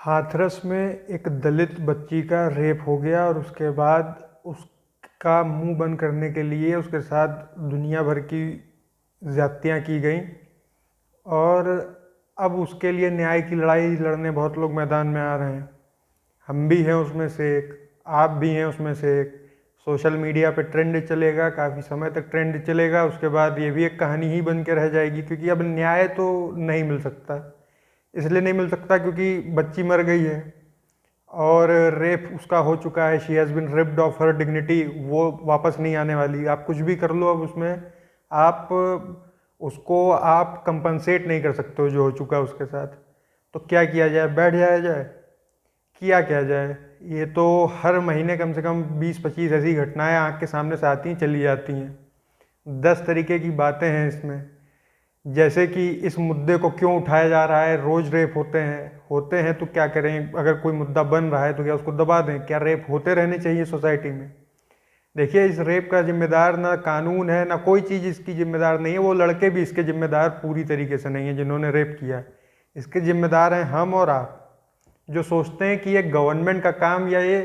हाथरस में एक दलित बच्ची का रेप हो गया और उसके बाद उसका मुंह बंद करने के लिए उसके साथ दुनिया भर की ज़्यादतियाँ की गई। और अब उसके लिए न्याय की लड़ाई लड़ने बहुत लोग मैदान में आ रहे हैं। हम भी हैं उसमें से एक, आप भी हैं उसमें से एक। सोशल मीडिया पे ट्रेंड चलेगा, काफ़ी समय तक ट्रेंड चलेगा, उसके बाद ये भी एक कहानी ही बन के रह जाएगी, क्योंकि अब न्याय तो नहीं मिल सकता। इसलिए नहीं मिल सकता क्योंकि बच्ची मर गई है और रेप उसका हो चुका है। She has been ripped of her dignity. वो वापस नहीं आने वाली। आप कुछ भी कर लो अब उसमें, आप उसको आप कंपनसेट नहीं कर सकते हो जो हो चुका है उसके साथ। तो क्या किया जाए? बैठ जाया जाए? किया क्या जाए? ये तो हर महीने कम से कम 20-25 ऐसी घटनाएं आँख के सामने से आती हैं, चली जाती हैं। 10 तरीके की बातें हैं इसमें। जैसे कि इस मुद्दे को क्यों उठाया जा रहा है? रोज रेप होते हैं तो क्या करें? अगर कोई मुद्दा बन रहा है तो क्या उसको दबा दें? क्या रेप होते रहने चाहिए सोसाइटी में? देखिए, इस रेप का जिम्मेदार ना कानून है, ना कोई चीज़ इसकी जिम्मेदार नहीं है। वो लड़के भी इसके जिम्मेदार पूरी तरीके से नहीं है जिन्होंने रेप किया। इसके जिम्मेदार हैं हम और आप, जो सोचते हैं कि ये गवर्नमेंट का काम या ये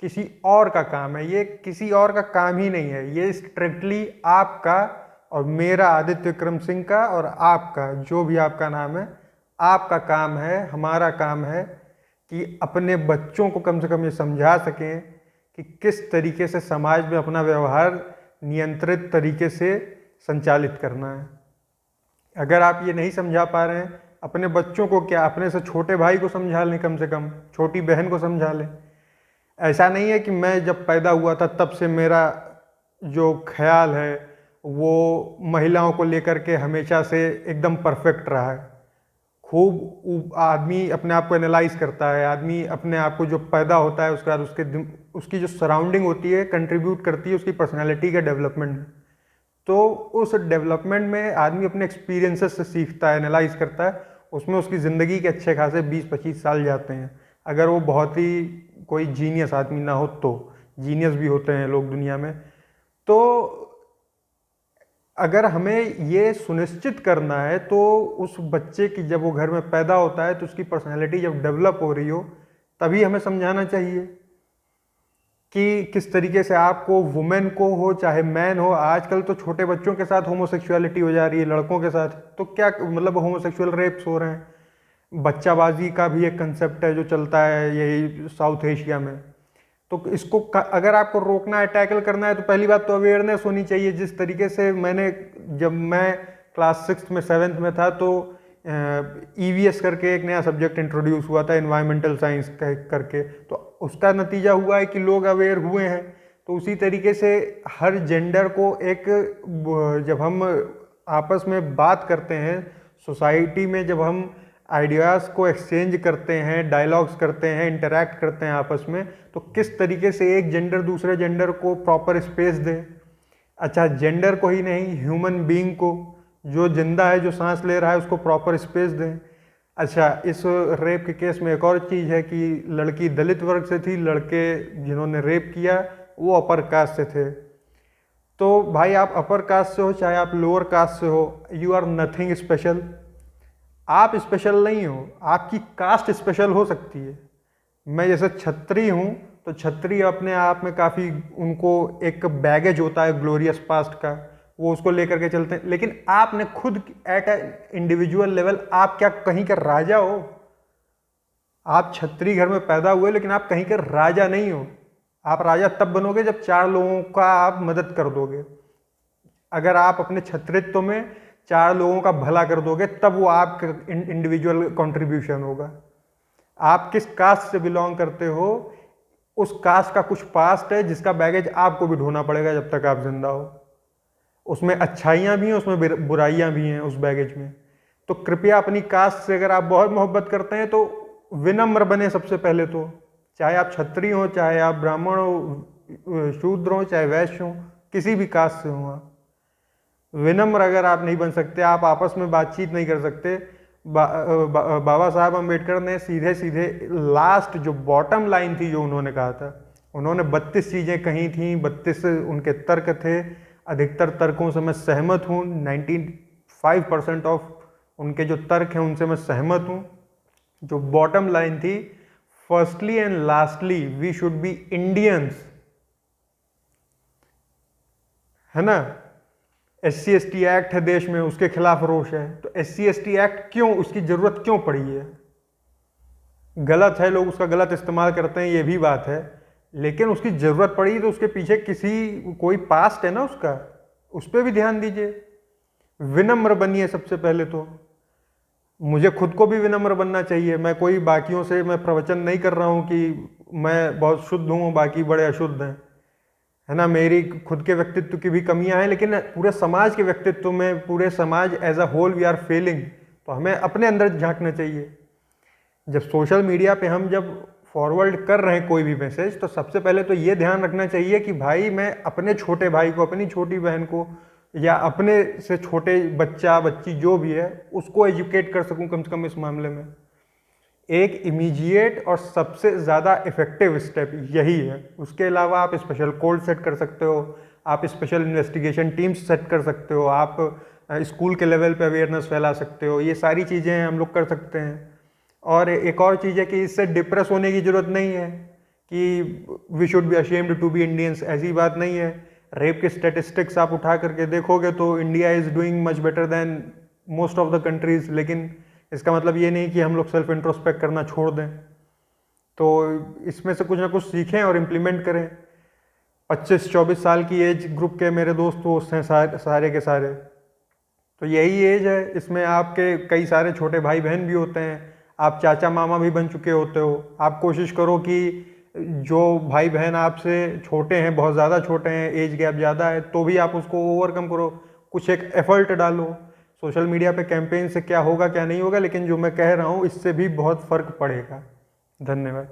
किसी और का काम है। ये किसी और का काम ही नहीं है, ये स्ट्रिक्टली आपका और मेरा, आदित्य विक्रम सिंह का और आपका, जो भी आपका नाम है, आपका काम है, हमारा काम है कि अपने बच्चों को कम से कम ये समझा सकें कि किस तरीके से समाज में अपना व्यवहार नियंत्रित तरीके से संचालित करना है। अगर आप ये नहीं समझा पा रहे हैं, अपने बच्चों को क्या, अपने से छोटे भाई को समझा लें, कम से कम छोटी बहन को समझा लें। ऐसा नहीं है कि मैं जब पैदा हुआ था तब से मेरा जो ख्याल है वो महिलाओं को लेकर के हमेशा से एकदम परफेक्ट रहा है। खूब आदमी अपने आप को एनालाइज करता है। आदमी अपने आप को जो पैदा होता है उसके बाद उसकी जो सराउंडिंग होती है कंट्रीब्यूट करती है उसकी पर्सनैलिटी के डेवलपमेंट में। तो उस डेवलपमेंट में आदमी अपने एक्सपीरियंसेस से सीखता है, एनालाइज करता है। उसमें उसकी ज़िंदगी के अच्छे खासे 20-25 साल जाते हैं, अगर वो बहुत ही कोई जीनियस आदमी ना हो तो। जीनियस भी होते हैं लोग दुनिया में। तो अगर हमें ये सुनिश्चित करना है तो उस बच्चे की, जब वो घर में पैदा होता है तो उसकी पर्सनैलिटी जब डेवलप हो रही हो, तभी हमें समझाना चाहिए कि किस तरीके से आपको, वुमेन को हो चाहे मैन हो। आजकल तो छोटे बच्चों के साथ होमोसेक्सुअलिटी हो जा रही है, लड़कों के साथ। तो क्या मतलब, होमोसेक्सुअल रेप्स हो रहे हैं। बच्चाबाजी का भी एक कंसेप्ट है जो चलता है यही साउथ एशिया में। तो इसको अगर आपको रोकना है, टैकल करना है, तो पहली बात तो अवेयरनेस होनी चाहिए। जिस तरीके से जब मैं क्लास 6 में 7th में था तो ईवीएस करके एक नया सब्जेक्ट इंट्रोड्यूस हुआ था, इन्वायरमेंटल साइंस करके। तो उसका नतीजा हुआ है कि लोग अवेयर हुए हैं। तो उसी तरीके से हर जेंडर को एक, जब हम आपस में बात करते हैं सोसाइटी में, जब हम आइडियाज़ को एक्सचेंज करते हैं, डायलॉग्स करते हैं, इंटरैक्ट करते हैं आपस में, तो किस तरीके से एक जेंडर दूसरे जेंडर को प्रॉपर स्पेस दे। अच्छा, जेंडर को ही नहीं, ह्यूमन बीइंग को, जो जिंदा है, जो सांस ले रहा है, उसको प्रॉपर स्पेस दें। अच्छा, इस रेप के केस में एक और चीज़ है कि लड़की दलित वर्ग से थी, लड़के जिन्होंने रेप किया वो अपर कास्ट से थे। तो भाई, आप अपर कास्ट से हो चाहे आप लोअर कास्ट से हो, यू आर नथिंग स्पेशल। आप स्पेशल नहीं हो, आपकी कास्ट स्पेशल हो सकती है। मैं जैसे छत्री हूँ, तो छत्री अपने आप में काफ़ी, उनको एक बैगेज होता है ग्लोरियस पास्ट का, वो उसको लेकर के चलते हैं। लेकिन आपने खुद एट ए इंडिविजुअल लेवल, आप क्या कहीं का राजा हो? आप छत्री घर में पैदा हुए, लेकिन आप कहीं के राजा नहीं हो। आप राजा तब बनोगे जब 4 लोगों का आप मदद कर दोगे। अगर आप अपने छत्रित्व में 4 लोगों का भला कर दोगे, तब वो आपका इंडिविजुअल कंट्रीब्यूशन होगा। आप किस कास्ट से बिलोंग करते हो, उस कास्ट का कुछ पास्ट है जिसका बैगेज आपको भी ढोना पड़ेगा जब तक आप जिंदा हो। उसमें अच्छाइयाँ भी हैं, उसमें बुराइयाँ भी हैं उस बैगेज में। तो कृपया अपनी कास्ट से अगर आप बहुत मोहब्बत करते हैं तो विनम्र बने सबसे पहले तो। चाहे आप क्षत्रिय हो, चाहे आप ब्राह्मण हो, शूद्र हो, चाहे वैश्य हो, किसी भी कास्ट से हो आप, विनम्र अगर आप नहीं बन सकते, आप आपस में बातचीत नहीं कर सकते। बाबा साहब अम्बेडकर ने सीधे सीधे लास्ट जो बॉटम लाइन थी जो उन्होंने कहा था, उन्होंने 32 चीज़ें कही थी, 32 उनके तर्क थे। अधिकतर तर्कों से मैं सहमत हूँ, 95% ऑफ उनके जो तर्क हैं उनसे मैं सहमत हूँ। जो बॉटम लाइन थी firstly and lastly we should be Indians, है ना। SC/ST एक्ट है देश में, उसके खिलाफ रोष है। तो SC/ST एक्ट क्यों, उसकी जरूरत क्यों पड़ी है? गलत है, लोग उसका गलत इस्तेमाल करते हैं, ये भी बात है, लेकिन उसकी जरूरत पड़ी तो उसके पीछे कोई पास्ट है ना उसका, उस पर भी ध्यान दीजिए। विनम्र बनिए सबसे पहले तो। मुझे खुद को भी विनम्र बनना चाहिए। मैं कोई बाकियों से मैं प्रवचन नहीं कर रहा हूं कि मैं बहुत शुद्ध हूं, बाकी बड़े अशुद्ध हैं, है ना। मेरी खुद के व्यक्तित्व की भी कमियां हैं, लेकिन पूरे समाज के व्यक्तित्व में, पूरे समाज as a whole we are failing. तो हमें अपने अंदर झांकना चाहिए। जब सोशल मीडिया पे हम जब फॉरवर्ड कर रहे हैं कोई भी मैसेज, तो सबसे पहले तो ये ध्यान रखना चाहिए कि भाई मैं अपने छोटे भाई को, अपनी छोटी बहन को, या अपने से छोटे बच्चा बच्ची जो भी है उसको एजुकेट कर सकूं कम से कम इस मामले में। एक इमीडिएट और सबसे ज़्यादा इफेक्टिव स्टेप यही है। उसके अलावा आप स्पेशल कोड सेट कर सकते हो, आप स्पेशल इन्वेस्टिगेशन टीम्स सेट कर सकते हो, आप स्कूल के लेवल पे अवेयरनेस फैला सकते हो, ये सारी चीज़ें हम लोग कर सकते हैं। और एक और चीज़ है कि इससे डिप्रेस होने की ज़रूरत नहीं है कि we should be ashamed to be Indians, ऐसी बात नहीं है। रेप के स्टेटिस्टिक्स आप उठा करके देखोगे तो India is doing much better than most of the countries, लेकिन इसका मतलब ये नहीं कि हम लोग सेल्फ इंट्रोस्पेक्ट करना छोड़ दें। तो इसमें से कुछ ना कुछ सीखें और इम्प्लीमेंट करें। 25-24 साल की एज ग्रुप के मेरे दोस्त हैं सारे के सारे, तो यही एज है। इसमें आपके कई सारे छोटे भाई बहन भी होते हैं, आप चाचा मामा भी बन चुके होते हो। आप कोशिश करो कि जो भाई बहन आपसे छोटे हैं, बहुत ज़्यादा छोटे हैं, एज गैप ज़्यादा है, तो भी आप उसको ओवरकम करो, कुछ एक एफर्ट डालो। सोशल मीडिया पे कैंपेन से क्या होगा क्या नहीं होगा, लेकिन जो मैं कह रहा हूँ इससे भी बहुत फ़र्क पड़ेगा। धन्यवाद।